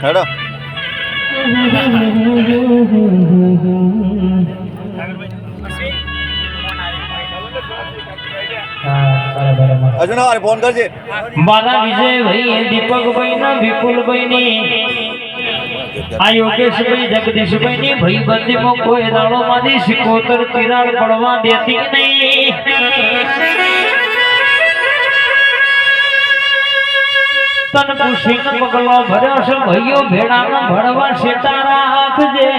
હેડો અજના ફોન કરજે મારા વિજયભાઈ દીપકભાઈ ના વિપુલભાઈ ની આ યોગેશભાઈ જગદીશભાઈ ની ભાઈ બંધીમાં કોઈ દાડો માંથી સિકોતર તિરાડ પડવા દેતી નહીં. તન પુષિક પગલો ભર્યો છે ભાઈઓ ભેડાનો ભણવા શેટા રાખજે.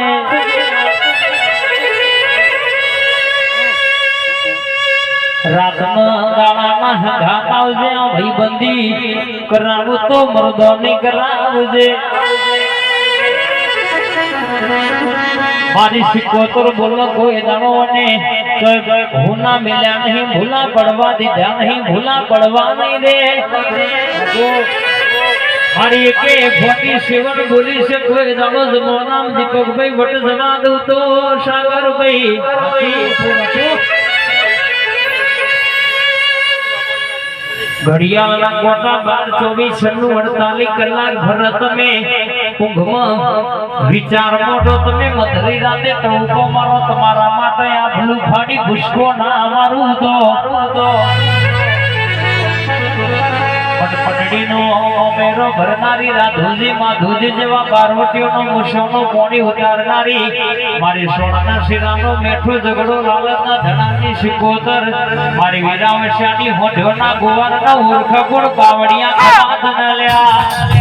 રાતમાં ગાળામાં હંગાત આવજે ભાઈ બંધી કરાવું તો મરદો નહીં કરાવજે. મારી સિકોતર બોલો કોઈ દાડો અને ભૂલા મેલ્યા નહીં, ભૂલા પડવા દીધા નહીં, ભૂલા પડવા નહીં દે. મારી એકે 47 બોલી છે કોઈ દાડો જમો નામ દીપકભાઈ વટ જવા દઉં તો સાગરભાઈ ઘડિયાળના કોટા 12-24-46 કલાક ભર તમે ઊંઘમાં વિચાર મોટો તમે મધરી રાતે ટોકો મારો તમારા માટે આ ભલું ફાડી ભૂસકો ના મારું તો પટપટડીનો મેરો ભરનારી રાધુજી માધુજી જેવા બારવટીઓનો મુસોનો પોણી ઉતારનારી મારી સોનાના શિરાનો મેઠો ઝઘડો લાલતના ધણાની સિકોતર મારી વીરાવશ્યાની હોઠોના ગોવારના ઓળખ ગુણ પાવડિયા કમાત ન લ્યા.